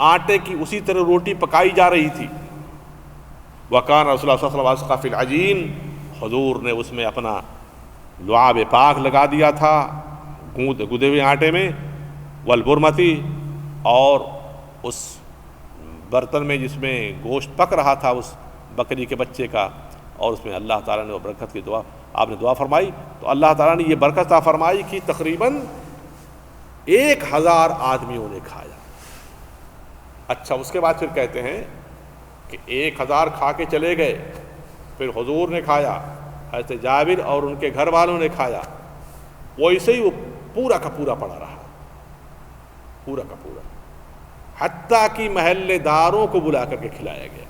آٹے کی اسی طرح روٹی پکائی جا رہی تھی۔ وَكَانَ رَسُولُ اللَّهِ صَلَّى اللَّهُ عَلَيْهِ وَسَلَّمَ فِي الْعَجِينِ، حضور نے اس میں اپنا لعاب پاک لگا دیا تھا گدے ہوئے آٹے میں، والبرمتی، اور اس برتن میں جس میں گوشت پک رہا تھا اس بکری کے بچے کا، اور اس میں اللہ تعالیٰ نے برکت کی دعا، آپ نے دعا فرمائی تو اللہ تعالیٰ نے یہ برکت عطا فرمائی کہ تقریباً 1000 آدمیوں نے کھایا۔ اچھا، اس کے بعد پھر کہتے ہیں کہ 1000 کھا کے چلے گئے، پھر حضور نے کھایا، حضرت جابر اور ان کے گھر والوں نے کھایا، ویسے ہی وہ پورا کا پورا پڑا رہا، پورا کا پورا، حتیٰ کہ محلے داروں کو بلا کر کے کھلایا گیا۔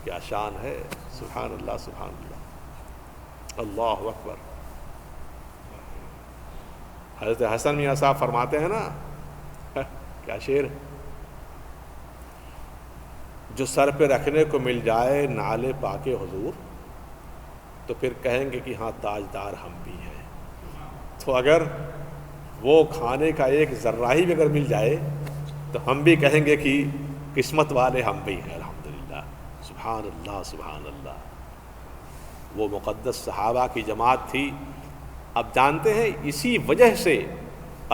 کیا شان ہے، سبحان اللہ سبحان اللہ، اللہ اکبر۔ حضرت حسن میاں صاحب فرماتے ہیں نا، کیا شعر، جو سر پہ رکھنے کو مل جائے نالے پاکے حضور تو پھر کہیں گے کہ ہاں تاجدار ہم بھی ہیں۔ تو اگر وہ کھانے کا ایک ذرہ ہی اگر مل جائے تو ہم بھی کہیں گے کہ قسمت والے ہم بھی ہیں، الحمدللہ، سبحان اللہ سبحان اللہ۔ وہ مقدس صحابہ کی جماعت تھی۔ اب جانتے ہیں اسی وجہ سے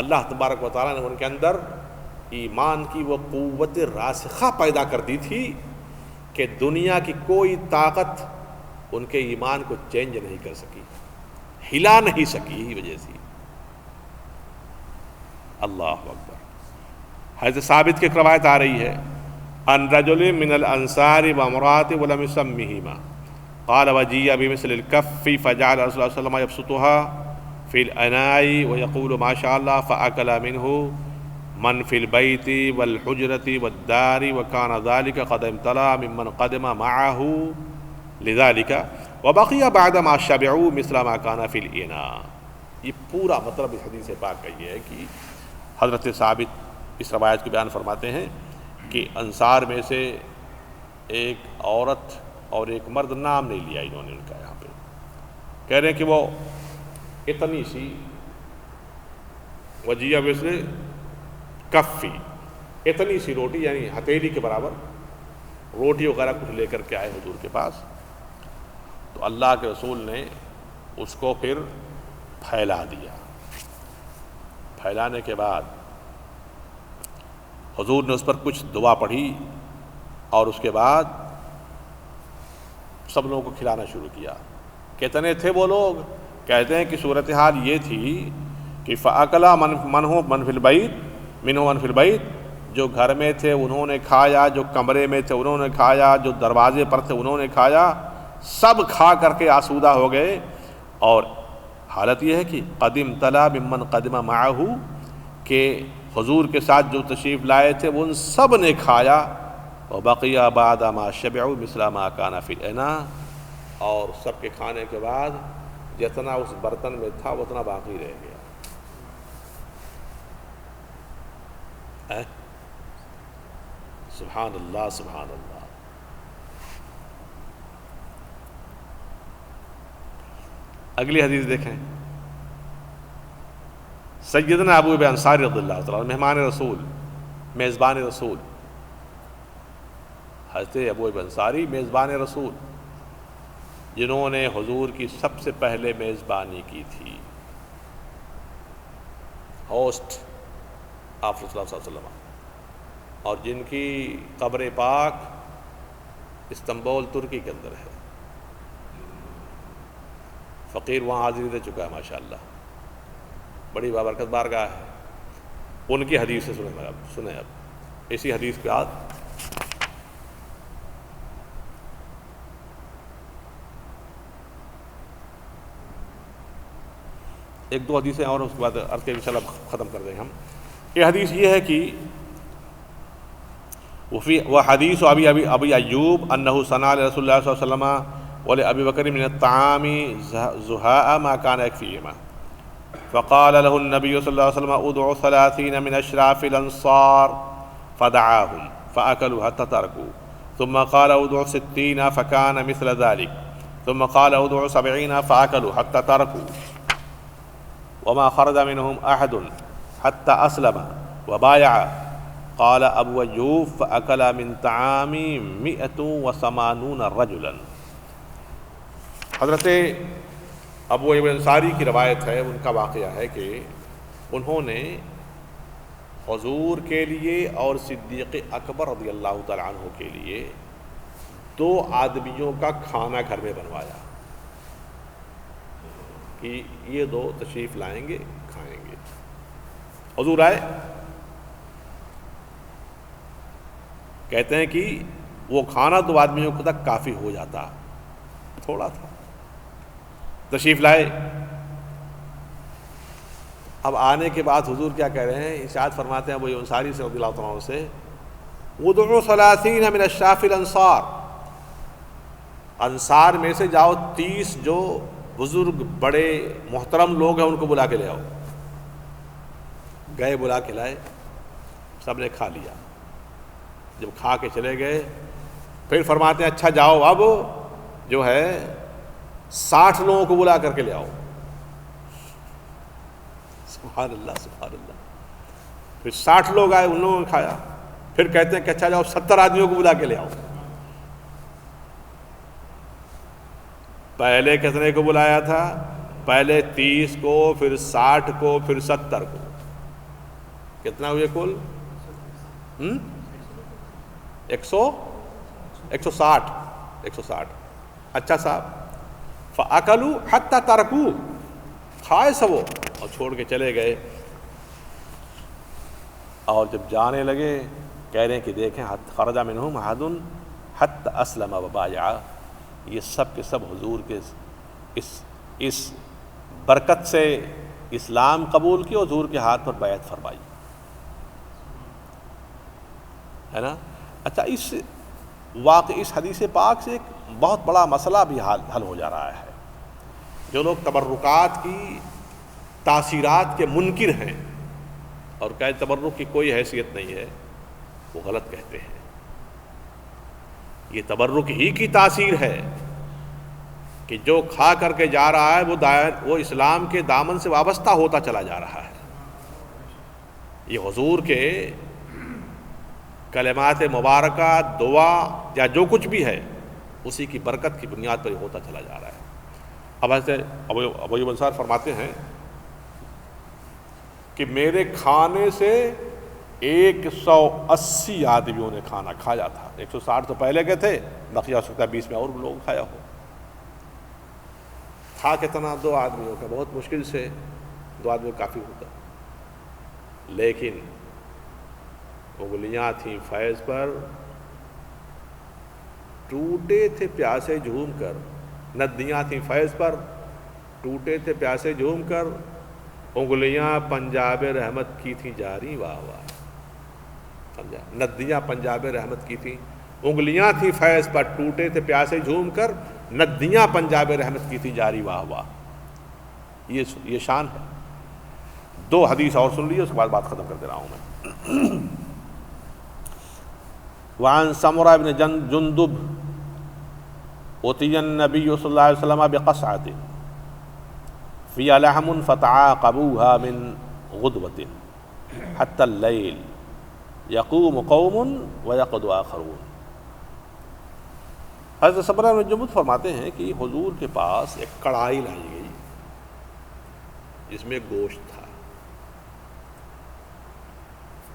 اللہ تبارک و تعالیٰ نے ان کے اندر ایمان کی وہ قوت راسخہ پیدا کر دی تھی کہ دنیا کی کوئی طاقت ان کے ایمان کو چینج نہیں کر سکی، ہلا نہیں سکی، یہی وجہ سے۔ اللہ اکبر۔ حضرت ثابت کی روایت آ رہی ہے، ان رجل من الانصار وامرأۃ ولم يسمهما قال وجيء بمثل الكف فجعل رسول الله صلى الله عليه وسلم يبسطها في الاناء ويقول ما شاء الله فاكل منه من في البيت والحجرة والدار وكان ذلك قد امتلأ ممن قدم معه لذلك وبقي بعد ما شبعوا مثل ما كان في الاناء۔ یہ پورا مطلب اس حدیث پاک کا یہ ہے کہ حضرت ثابت اس روایت کو بیان فرماتے ہیں کہ انصار میں سے ایک عورت اور ایک مرد، نام نہیں لیا انہوں نے ان کا، یہاں پہ کہہ رہے ہیں کہ وہ اتنی سی وجیہ مثل کفی، اتنی سی روٹی یعنی ہتھیلی کے برابر روٹی وغیرہ کچھ لے کر کے آئے حضور کے پاس، تو اللہ کے رسول نے اس کو پھر پھیلا دیا۔ پھیلانے کے بعد حضور نے اس پر کچھ دعا پڑھی اور اس کے بعد سب لوگوں کو کھلانا شروع کیا۔ کتنے تھے وہ لوگ؟ کہتے ہیں کہ صورتحال یہ تھی کہ فَأَكَلَ مَنْ فِي الْبَيْتِ مِنْهُ مَنْ فِي الْبَيْتِ، جو گھر میں تھے انہوں نے کھایا، جو کمرے میں تھے انہوں نے کھایا، جو دروازے پر تھے انہوں نے کھایا، سب کھا کر کے آسودہ ہو گئے۔ اور حالت یہ ہے کہ قدم تلا ممن قدم معہ، کہ حضور کے ساتھ جو تشریف لائے تھے وہ ان سب نے کھایا، وبقی بعد ما شبعوا مثل ما کان فی الاناء، اور سب کے کھانے کے بعد جتنا اس برتن میں تھا اتنا باقی رہ گیا۔ سبحان اللہ سبحان اللہ۔ اگلی حدیث دیکھیں، سیدنا ابو ایوب انصاری رضی اللہ تعالیٰ عنہ، مہمان رسول، میزبان رسول، حضرت ابو ایوب انصاری میزبان رسول، جنہوں نے حضور کی سب سے پہلے میزبانی کی تھی، ہوسٹ آف رسول اللہ صلی اللہ علیہ وسلم، اور جن کی قبر پاک استنبول ترکی کے اندر ہے۔ فقیر وہاں حاضری دے چکا ہے ماشاءاللہ، بڑی بابرکت بارگاہ ہے۔ ان کی حدیث سے سنیں اب اسی حدیث کے بعد ایک دو حدیثیں اور اس کے بعد عرض کے انشاءاللہ ختم کر دیں گے ہم۔ یہ حدیث یہ ہے کہ وہ حدیث ابی ایوب انہ صنع رسول اللہ صلی اللہ علیہ وسلم ولأبی بکر من الطعام زہاء ما كان يكفيهما فقال له النبي صلی اللہ علیہ وسلم ادعوا 30 من اشراف الانصار فدعاهم فاكلوا حتى تركوا ثم قال ادعوا 60 فكان مثل ذلك ثم قال ادعوا 70 فاكلوا حتى تركوا وما خرج منهم احد حتى اسلم وبايع قال ابو ایوب فاكل من طعام 180 رجلا۔ حضرت ابو ایوب انصاری کی روایت ہے، ان کا واقعہ ہے کہ انہوں نے حضور کے لیے اور صدیق اکبر رضی اللہ تعالیٰ عنہ کے لیے 2 آدمیوں کا کھانا گھر میں بنوایا کہ یہ 2 تشریف لائیں گے، کھائیں گے۔ حضور آئے، کہتے ہیں کہ وہ کھانا 2 آدمیوں کو تک کافی ہو جاتا، تھوڑا تھا. تشریف لائے. اب آنے کے بعد حضور کیا کہہ رہے ہیں؟ ارشاد فرماتے ہیں ابو ایوب انصاری سے رضی اللہ عنہ سے، ادعوا 30 من اشراف الانصار، انصار میں سے جاؤ 30 جو بزرگ بڑے محترم لوگ ہیں ان کو بلا کے لے آؤ. گئے، بلا کے لائے، سب نے کھا لیا. جب کھا کے چلے گئے پھر فرماتے ہیں اچھا جاؤ اب جو ہے 60 لوگوں کو بلا کر کے لے آؤ. سبحان اللہ سبحان اللہ. پھر 60 لوگ آئے، ان لوگوں نے کھایا. پھر کہتے ہیں کہ اچھا جاؤ 70 آدمیوں کو بلا کے لے آؤ. پہلے کتنے کو بلایا تھا؟ پہلے 30 کو، پھر 60 کو، پھر 70 کو. کتنا ہوئے کل؟ 160. اچھا صاحب، فَأَكَلُوا حَتَّى تَرَكُوا، کھائے سب اور چھوڑ کے چلے گئے. اور جب جانے لگے کہہ رہے ہیں کہ دیکھیں خرج منہم احد حتی اسلم وبایع، یہ سب کے سب حضور کے اس برکت سے اسلام قبول کی اور حضور کے ہاتھ پر بیعت فرمائی ہے نا. اچھا، اس حدیث پاک سے ایک بہت بڑا مسئلہ بھی حل ہو جا رہا ہے. جو لوگ تبرکات کی تاثیرات کے منکر ہیں اور کہ تبرک کی کوئی حیثیت نہیں ہے، وہ غلط کہتے ہیں. یہ تبرک ہی کی تاثیر ہے کہ جو کھا کر کے جا رہا ہے وہ اسلام کے دامن سے وابستہ ہوتا چلا جا رہا ہے. یہ حضور کے کلمات مبارکہ، دعا یا جو کچھ بھی ہے اسی کی برکت کی بنیاد پر ہوتا چلا جا رہا ہے. اب ایسے ابو ایوب انصاری فرماتے ہیں کہ میرے کھانے سے 180 آدمیوں نے کھانا کھایا تھا. 160 تو پہلے کے تھے، باقی ہو سکتا ہے 20 میں اور لوگ کھایا ہو. تھا کتنا؟ 2 آدمیوں کا، بہت مشکل سے 2 آدمی کافی ہوتا. لیکن انگلیاں تھیں فیض پر، ٹوٹے تھے پیاسے جھوم کر. ندیاں تھیں فیض پر، ٹوٹے تھے پیاسے جھوم کر. انگلیاں پنجاب رحمت کی تھیں جاری، واہ واہ. ندیاں پنجاب رحمت کی تھیں، انگلیاں تھیں فیض پر، ٹوٹے تھے پیاسے جھوم کر. ندیاں پنجاب رحمت کی تھیں جاری، واہ واہ. یہ شان ہے. 2 حدیث اور سن لیے، اس کے بعد بات ختم کر دے رہا ہوں میں. وعن سمرہ بن جندب أتي النبي صلى الله عليه وسلم بقصعة فيها لحم فتعاقبوها من غدوة حتى الليل يقوم قوم ويقعد آخرون. حضرت سمرہ بن جندب فرماتے ہیں کہ حضور کے پاس ایک کڑھائی لائی گئی جس میں گوشت تھا.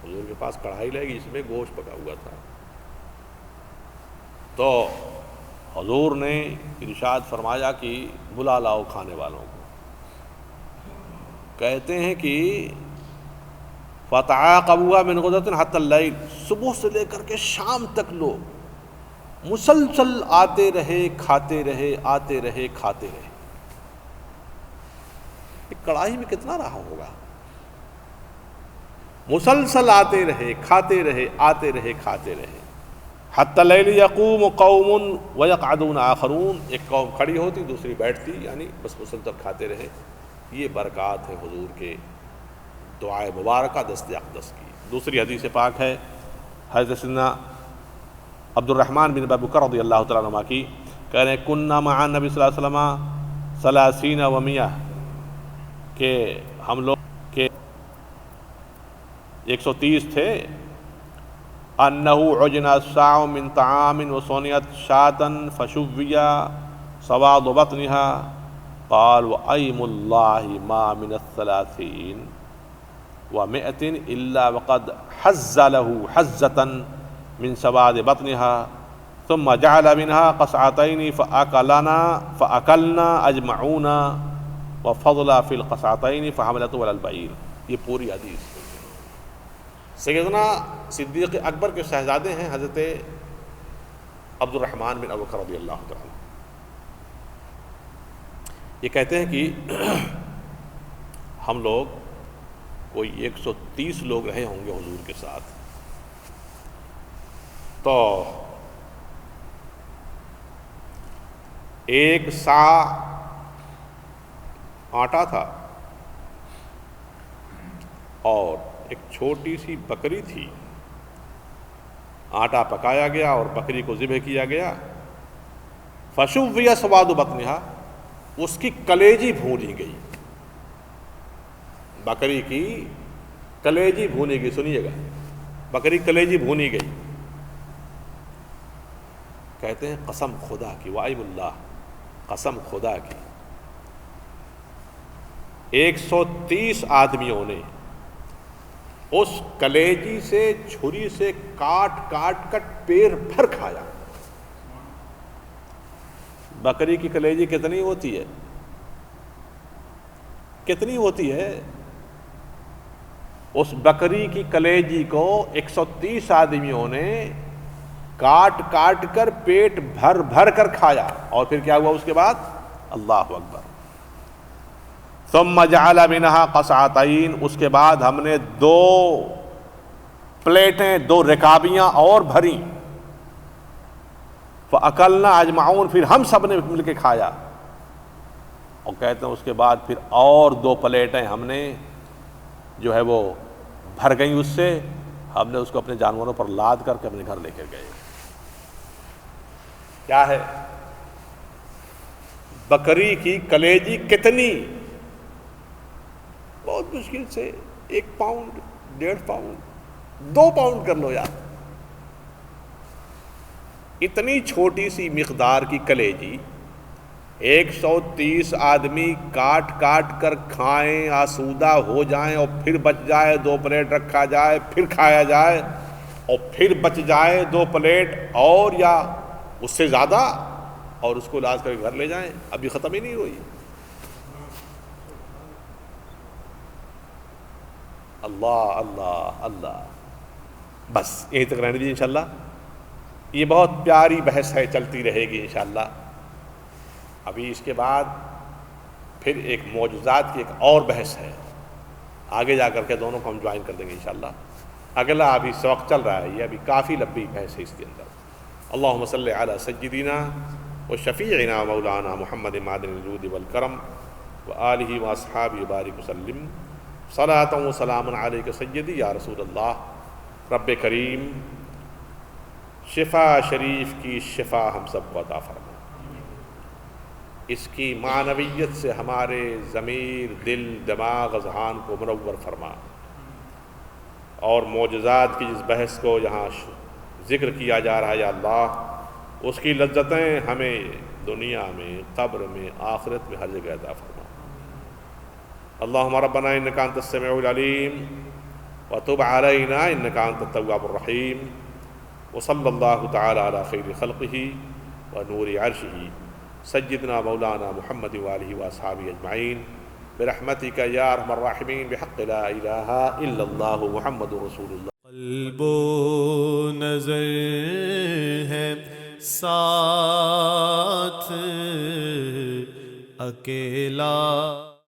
حضور کے پاس کڑھائی لائی گئی جس میں گوشت پکا ہوا تھا. تو حضور نے ارشاد فرمایا کہ بلا لاؤ کھانے والوں کو. کہتے ہیں کہ فتعاقبوا من غدوة حتى الليل، صبح سے لے کر کے شام تک لوگ مسلسل آتے رہے، کھاتے رہے، آتے رہے، کھاتے رہے. کڑاہی میں کتنا رہا ہوگا؟ مسلسل آتے رہے، کھاتے رہے، آتے رہے، کھاتے رہے. حتی اللیل یقوم قوم ویقعدون آخرون، ایک قوم کھڑی ہوتی دوسری بیٹھتی، یعنی بس مسلسل کھاتے رہے. یہ برکات ہے حضور کے دعائے مبارکہ دست اقدس کی. دوسری حدیث پاک ہے حضرت سیدنا عبد الرحمن بن ابی بکر رضی اللہ تعالیٰ عنہ کی، کہہ رہے ہیں کننا مع النبی صلی اللہ علیہ وسلم 30 و 100، کہ ہم لوگ کے 130 تھے. انه عجن الساع من طعام وصنعت شاة فشوي سواد بطنها، قال وأيم الله ما من 30 و100 إلا وقد حز له حزة من سواد بطنها، ثم جعل منها قصعتين فأكلنا أجمعون وفضل في القصعتين فحملته على البعير. یہ پوری حدیث سیدنا صدیق اکبر کے شہزادے ہیں حضرت عبد الرحمن بن ابو بکر رضی اللہ تعالیٰ. یہ کہتے ہیں کہ ہم لوگ کوئی 130 لوگ رہے ہوں گے حضور کے ساتھ، تو ایک سا آٹا تھا اور ایک چھوٹی سی بکری تھی، آٹا پکایا گیا اور بکری کو ذبح کیا گیا، فشوّی سواد بطنہا، اس کی کلیجی بھونی گئی، بکری کی کلیجی بھونی گئی، سنیے گا، بکری کلیجی بھونی گئی۔ کہتے ہیں قسم خدا کی، وائب اللہ، قسم خدا کی، 130 آدمیوں نے اس کلیجی سے چھری سے کاٹ کاٹ کر پیر بھر کھایا۔ بکری کی کلیجی کتنی ہوتی ہے؟ کتنی ہوتی ہے؟ اس بکری کی کلیجی کو 130 آدمیوں نے کاٹ کاٹ کر پیٹ بھر بھر کر کھایا، اور پھر کیا ہوا اس کے بعد؟ اللہ اکبر۔ ثم جعل منها قصعتين، اس کے بعد ہم نے 2 پلیٹیں، 2 رکابیاں اور بھری، فاکلنا اجمعون، پھر ہم سب نے مل کے کھایا، اور کہتے ہیں اس کے بعد پھر اور 2 پلیٹیں ہم نے جو ہے وہ بھر گئیں، اس سے ہم نے اس کو اپنے جانوروں پر لاد کر کے اپنے گھر لے کر گئے۔ کیا ہے؟ بکری کی کلیجی کتنی؟ بہت مشکل سے 1 پاؤنڈ، 1.5 پاؤنڈ، 2 پاؤنڈ کر لو یار، اتنی چھوٹی سی مقدار کی کلیجی 130 آدمی کاٹ کاٹ کر کھائیں، آسودہ ہو جائیں، اور پھر بچ جائے 2 پلیٹ رکھا جائے، پھر کھایا جائے، اور پھر بچ جائے 2 پلیٹ اور یا اس سے زیادہ، اور اس کو لاز کر کے گھر لے جائیں، ابھی ختم ہی نہیں ہوئی۔ اللہ اللہ اللہ، بس یہیں تک رہنے دیجیے انشاءاللہ، یہ بہت پیاری بحث ہے، چلتی رہے گی انشاءاللہ۔ ابھی اس کے بعد پھر ایک معجزات کی ایک اور بحث ہے، آگے جا کر کے دونوں کو ہم جوائن کر دیں گے انشاءاللہ۔ اگلا ابھی اس وقت چل رہا ہے، یہ ابھی کافی لمبی بحث ہے اس کے اندر۔ اللہم صلی علی سیدنا و شفیعنا مولانا محمد معدن الجود والکرم وآلہ واصحابہ بارک وسلم، صلاۃ و سلام علیک سیدی یا رسول اللہ۔ رب کریم شفا شریف کی شفا ہم سب کو عطا فرما، اس کی معنویت سے ہمارے ضمیر، دل، دماغ، اذہان کو منور فرما، اور معجزات کی جس بحث کو یہاں ذکر کیا جا رہا ہے یا اللہ، اس کی لذتیں ہمیں دنیا میں، قبر میں، آخرت میں ہر جگہ عطا فرما۔ اللہم ربنا انک انت السمیع العلیم وتب علینا انک انت التواب الرحیم، وصلی اللہ تعالی علی خیر خلقہ ونور عرشہ سیدنا مولانا محمد وآلہ واصحابہ اجمعین، برحمتک یا ارحم الراحمین، بحق لا الہ الا اللہ محمد رسول اللہ۔ قلب و نظر ہے ساتھ، اکیلا